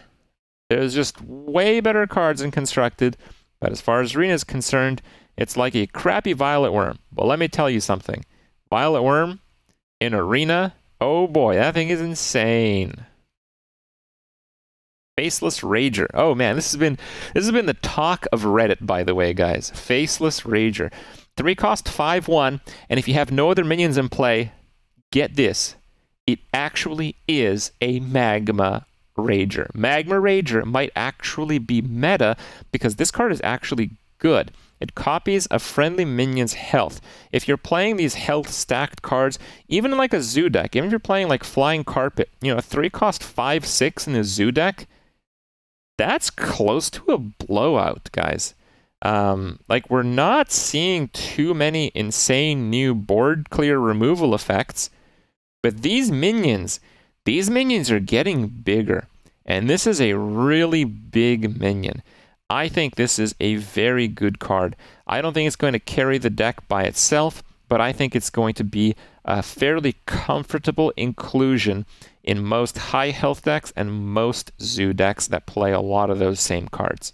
There's just way better cards in Constructed, but as far as arena is concerned, it's like a crappy Violet Worm. But let me tell you something. Violet Worm in arena, oh boy, that thing is insane. Faceless Rager. Oh man, this has been the talk of Reddit, by the way, guys. Faceless Rager. 3 cost, 5/1, and if you have no other minions in play, get this. It actually is a Magma Rager. Magma Rager might actually be meta because this card is actually good. It copies a friendly minion's health. If you're playing these health stacked cards, even in like a zoo deck, even if you're playing like Flying Carpet, 3 cost 5/6 in a zoo deck, that's close to a blowout, guys. Like, we're not seeing too many insane new board clear removal effects, but these minions are getting bigger, and this is a really big minion. I think this is a very good card. I don't think it's going to carry the deck by itself, but I think it's going to be a fairly comfortable inclusion in most high health decks and most zoo decks that play a lot of those same cards.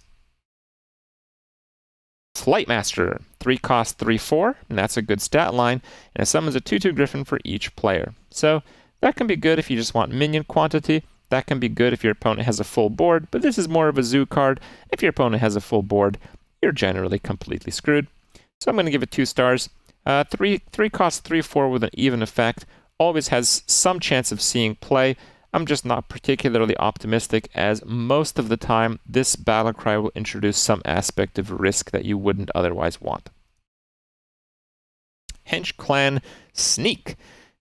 Flightmaster, 3 cost, 3/4, and that's a good stat line, and it summons a 2/2 Griffin for each player. So that can be good if you just want minion quantity. That can be good if your opponent has a full board, but this is more of a zoo card. If your opponent has a full board, you're generally completely screwed. So I'm going to give it 2 stars. 3 cost, 3/4 with an even effect. Always has some chance of seeing play. I'm just not particularly optimistic, as most of the time this battlecry will introduce some aspect of risk that you wouldn't otherwise want. Hench Clan Sneak.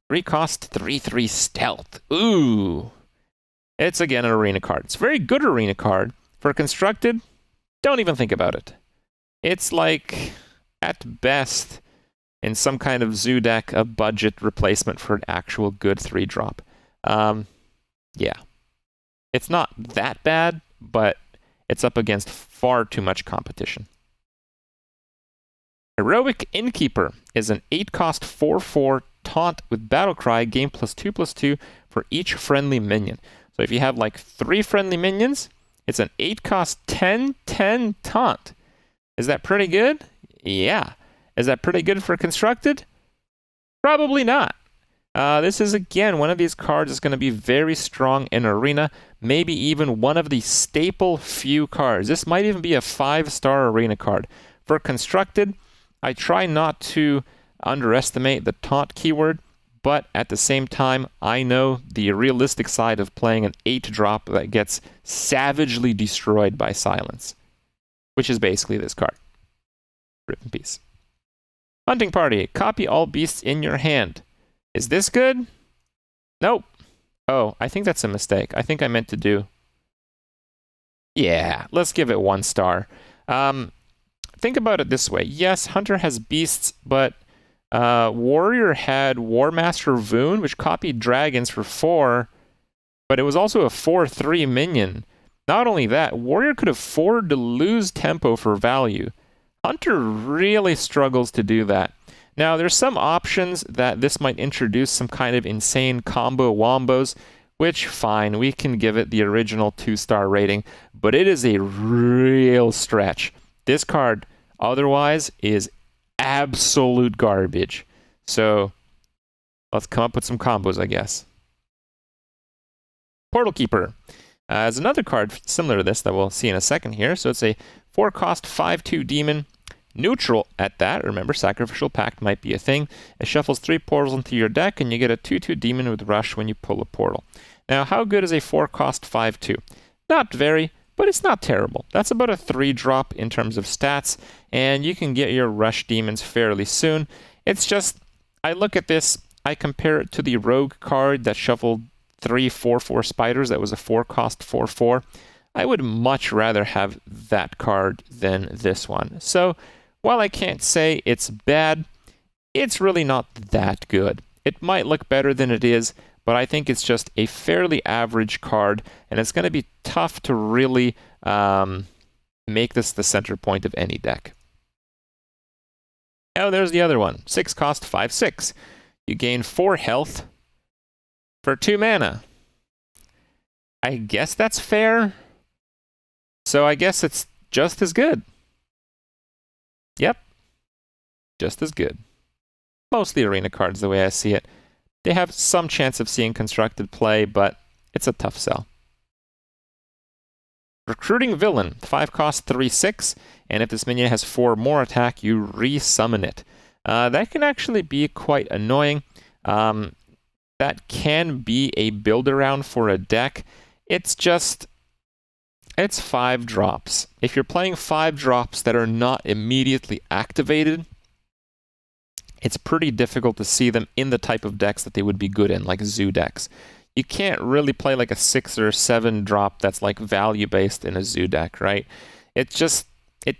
3 cost, 3/3 stealth. Ooh. It's again an arena card. It's a very good arena card. For Constructed, don't even think about it. It's like, at best, in some kind of zoo deck, a budget replacement for an actual good 3-drop. Yeah. It's not that bad, but it's up against far too much competition. Aerobic Innkeeper is an 8 cost, 4/4 taunt with Battlecry, gain +2/+2 for each friendly minion. So if you have like 3 friendly minions, it's an 8 cost, 10/10 taunt. Is that pretty good? Yeah. Is that pretty good for Constructed? Probably not. This is, again, one of these cards is going to be very strong in Arena, maybe even one of the staple few cards. This might even be a 5-star Arena card. For Constructed, I try not to underestimate the taunt keyword, but at the same time, I know the realistic side of playing an 8-drop that gets savagely destroyed by silence, which is basically this card. Rip in peace. Hunting Party. Copy all beasts in your hand. Is this good? Nope. Oh, I think that's a mistake. I think I meant to do... Yeah, let's give it 1 star. Think about it this way. Yes, Hunter has beasts, but Warrior had Warmaster Voon, which copied dragons for 4, but it was also a 4/3 minion. Not only that, Warrior could afford to lose tempo for value. Hunter really struggles to do that. Now, there's some options that this might introduce some kind of insane combo wombos, which, fine, we can give it the original 2-star rating, but it is a real stretch. This card, otherwise, is absolute garbage. So, let's come up with some combos, I guess. Portal Keeper is another card similar to this that we'll see in a second here. So it's a 4-cost 5/2 demon. Neutral at that. Remember, Sacrificial Pact might be a thing. It shuffles 3 portals into your deck, and you get a 2/2 demon with Rush when you pull a portal. Now, how good is a 4-cost 5/2? Not very, but it's not terrible. That's about a 3-drop in terms of stats, and you can get your Rush demons fairly soon. It's just, I look at this, I compare it to the Rogue card that shuffled 3 4/4 spiders. That was a 4-cost 4/4. I would much rather have that card than this one. So, while I can't say it's bad, it's really not that good. It might look better than it is, but I think it's just a fairly average card, and it's going to be tough to really make this the center point of any deck. Oh, there's the other one. 6-cost 5/6. You gain 4 health for 2 mana. I guess that's fair. So I guess it's just as good. Yep. Just as good. Mostly arena cards, the way I see it. They have some chance of seeing constructed play, but it's a tough sell. Recruiting Villain, 5-cost 3/6, and if this minion has 4 more attack, you re-summon it. That can actually be quite annoying. That can be a build-around for a deck. It's just, it's 5 drops. If you're playing 5 drops that are not immediately activated, it's pretty difficult to see them in the type of decks that they would be good in, like zoo decks. You can't really play like a 6 or 7 drop that's like value-based in a zoo deck, right? It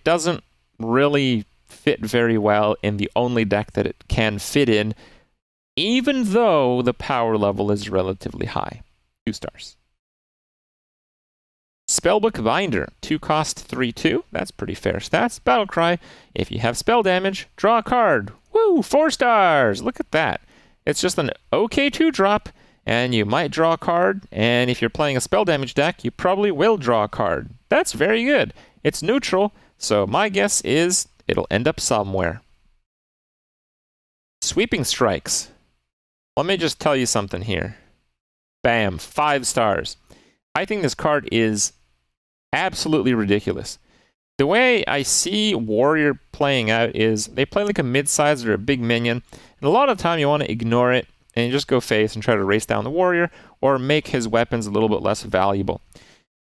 doesn't really fit very well in the only deck that it can fit in, even though the power level is relatively high. 2 stars. Spellbook Binder, 2-cost 3/2. That's pretty fair stats. Battlecry, if you have spell damage, draw a card. Woo, 4 stars. Look at that. It's just an okay 2-drop, and you might draw a card, and if you're playing a spell damage deck, you probably will draw a card. That's very good. It's neutral, so my guess is it'll end up somewhere. Sweeping Strikes. Let me just tell you something here. Bam, 5 stars. I think this card is absolutely ridiculous. The way I see Warrior playing out is they play like a mid-size or a big minion, and a lot of the time you want to ignore it and you just go face and try to race down the Warrior or make his weapons a little bit less valuable.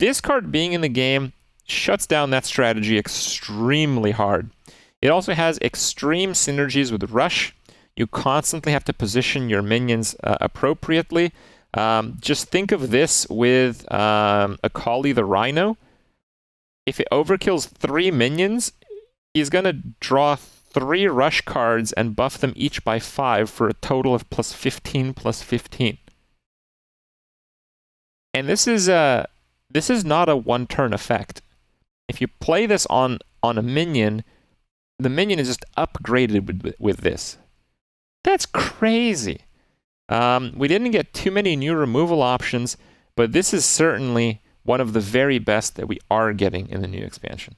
This card being in the game shuts down that strategy extremely hard. It also has extreme synergies with Rush. You constantly have to position your minions appropriately. Just think of this with Akali the Rhino. If it overkills 3 minions, he's going to draw 3 Rush cards and buff them each by 5 for a total of +15/+15. And this is not a one-turn effect. If you play this on a minion, the minion is just upgraded with this. That's crazy. We didn't get too many new removal options, but this is certainly one of the very best that we are getting in the new expansion.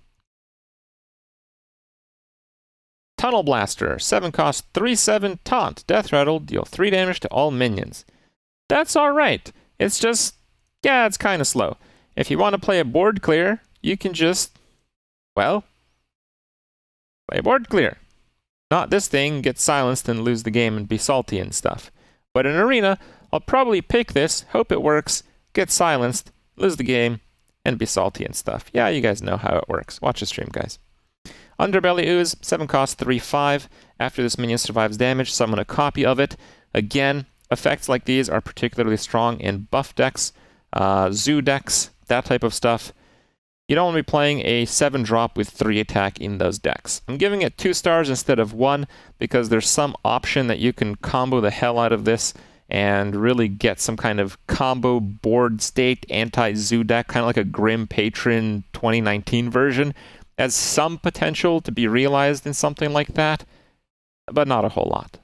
Tunnel Blaster, 7-cost 3/7 taunt. Death Rattle, deal 3 damage to all minions. That's alright. It's just, yeah, it's kind of slow. If you want to play a board clear, you can just, well, play a board clear. Not this thing, get silenced and lose the game and be salty and stuff. But in Arena, I'll probably pick this, hope it works, get silenced, lose the game, and be salty and stuff. Yeah, you guys know how it works. Watch the stream, guys. Underbelly Ooze, 7-cost 3/5. After this minion survives damage, summon a copy of it. Again, effects like these are particularly strong in buff decks, zoo decks, that type of stuff. you don't want to be playing a 7-drop with 3 attack in those decks. I'm giving it 2 stars instead of 1 because there's some option that you can combo the hell out of this and really get some kind of combo board state anti-zoo deck, kind of like a Grim Patron 2019 version. Has some potential to be realized in something like that, but not a whole lot.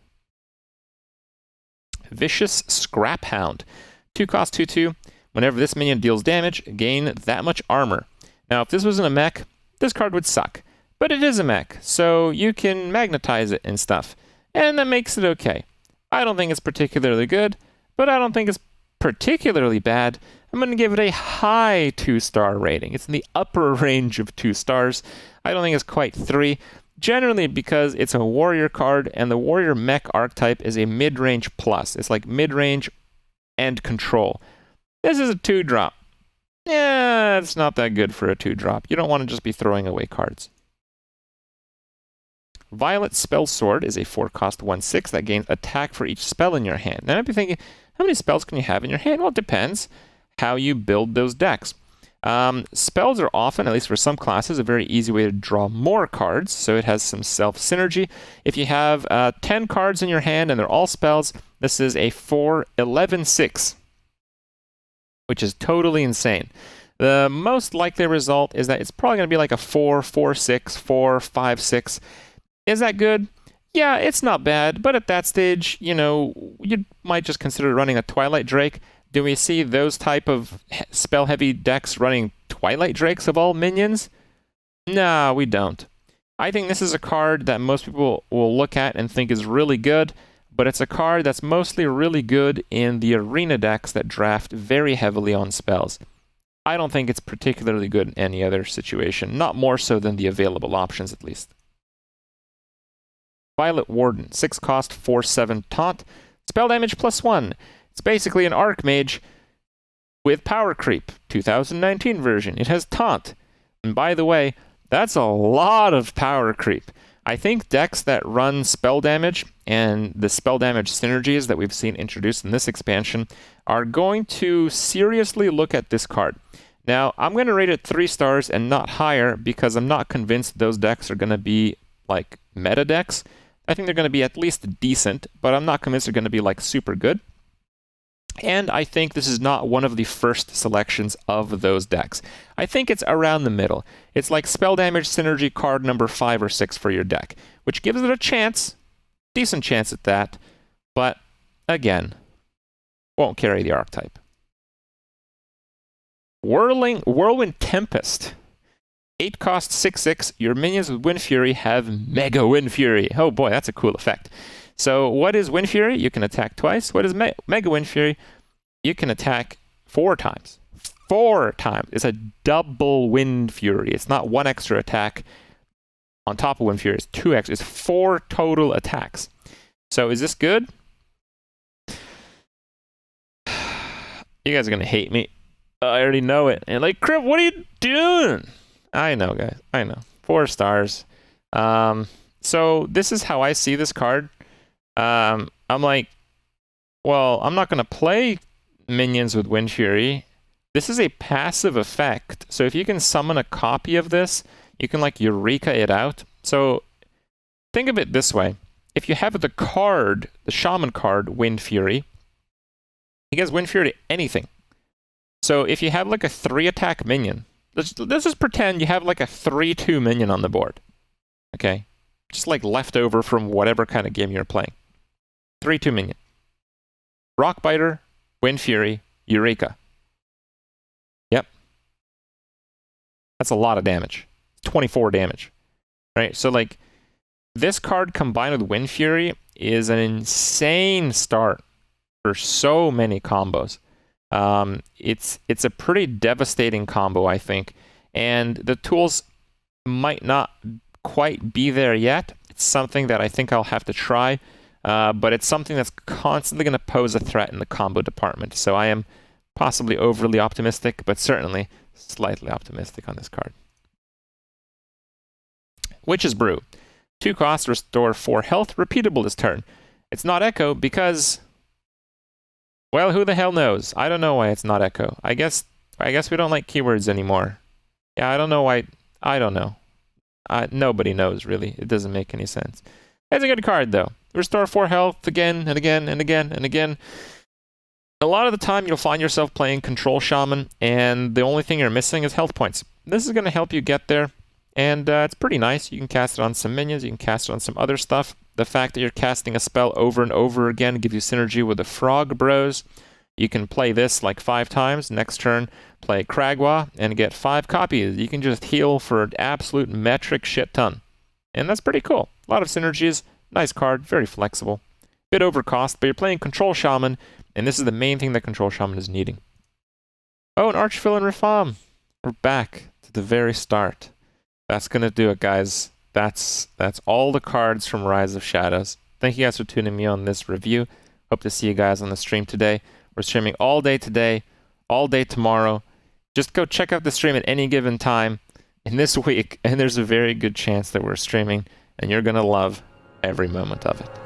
Vicious Scrap Hound. 2 cost 2/2. Whenever this minion deals damage, gain that much armor. Now, if this wasn't a mech, this card would suck. But it is a mech, so you can magnetize it and stuff. And that makes it okay. I don't think it's particularly good, but I don't think it's particularly bad. I'm going to give it a high 2-star rating. It's in the upper range of 2 stars. I don't think it's quite 3. Generally because it's a warrior card, and the warrior mech archetype is a mid-range plus. It's like mid-range and control. This is a 2-drop. Yeah, it's not that good for a 2-drop. You don't want to just be throwing away cards. Violet Spell Sword is a 4-cost 1/6 that gains attack for each spell in your hand. Now I'd be thinking, how many spells can you have in your hand? Well, it depends how you build those decks. Spells are often, at least for some classes, a very easy way to draw more cards, so it has some self-synergy. If you have 10 cards in your hand and they're all spells, this is a 4/11/6. Which is totally insane. The most likely result is that it's probably going to be like a 4/4/6, 4/5/6. Is that good? Yeah, it's not bad, but at that stage, you know, you might just consider running a Twilight Drake. Do we see those type of spell-heavy decks running Twilight Drakes of all minions? Nah, we don't. I think this is a card that most people will look at and think is really good, but it's a card that's mostly really good in the arena decks that draft very heavily on spells. I don't think it's particularly good in any other situation, not more so than the available options at least. Violet Warden, 6 cost, 4/7 taunt, spell damage +1. It's basically an Archmage with power creep, 2019 version. It has taunt. And by the way, that's a lot of power creep. I think decks that run spell damage and the spell damage synergies that we've seen introduced in this expansion are going to seriously look at this card. Now, I'm going to rate it 3 stars and not higher because I'm not convinced those decks are going to be like meta decks. I think they're going to be at least decent, but I'm not convinced they're going to be like super good. And I think this is not one of the first selections of those decks. I think it's around the middle. It's like spell damage synergy card number 5 or 6 for your deck, which gives it a chance, decent chance at that, but again, won't carry the archetype. Whirlwind Tempest. 8 cost 6/6. Your minions with Wind Fury have Mega Wind Fury. Oh boy, that's a cool effect. So what is Wind Fury? You can attack twice. What is Mega Wind Fury? You can attack 4 times. 4 times. It's a double Wind Fury. It's not 1 extra attack on top of Wind Fury. It's 2 extra. It's 4 total attacks. So is this good? You guys are going to hate me. I already know it. And like, Kripp, what are you doing? I know, guys. I know. 4 stars. So this is how I see this card. I'm like, well, I'm not going to play minions with Wind Fury. This is a passive effect. So if you can summon a copy of this, you can like Eureka it out. So think of it this way. If you have the card, the Shaman card, Wind Fury, he gets Wind Fury to anything. So if you have like a 3-attack minion, let's just pretend you have like a 3/2 minion on the board. Okay? Just like leftover from whatever kind of game you're playing. 3/2 minion. Rockbiter, Wind Fury, Eureka. Yep. That's a lot of damage. 24 damage. Right? So like this card combined with Wind Fury is an insane start for so many combos. It's a pretty devastating combo, I think. And the tools might not quite be there yet. It's something that I think I'll have to try. But it's something that's constantly going to pose a threat in the combo department. So I am possibly overly optimistic, but certainly slightly optimistic on this card. Witch's Brew. 2 costs, restore 4 health, repeatable this turn. It's not Echo because, well, who the hell knows? I don't know why it's not Echo. I guess we don't like keywords anymore. Yeah, I don't know why. I don't know. Nobody knows, really. It doesn't make any sense. It's a good card, though. Restore 4 health again and again and again and again. A lot of the time, you'll find yourself playing Control Shaman, and the only thing you're missing is health points. This is going to help you get there, and it's pretty nice. You can cast it on some minions, you can cast it on some other stuff. The fact that you're casting a spell over and over again gives you synergy with the Frog Bros. You can play this like 5 times. Next turn, play Kragwa and get 5 copies. You can just heal for an absolute metric shit ton. And that's pretty cool. A lot of synergies. Nice card. Very flexible. Bit overcost, but you're playing Control Shaman, and this is the main thing that Control Shaman is needing. Oh, an Archvillain Rafam. We're back to the very start. That's going to do it, guys. That's all the cards from Rise of Shadows. Thank you guys for tuning me on this review. Hope to see you guys on the stream today. We're streaming all day today, all day tomorrow. Just go check out the stream at any given time in this week, and there's a very good chance that we're streaming, and you're going to love every moment of it.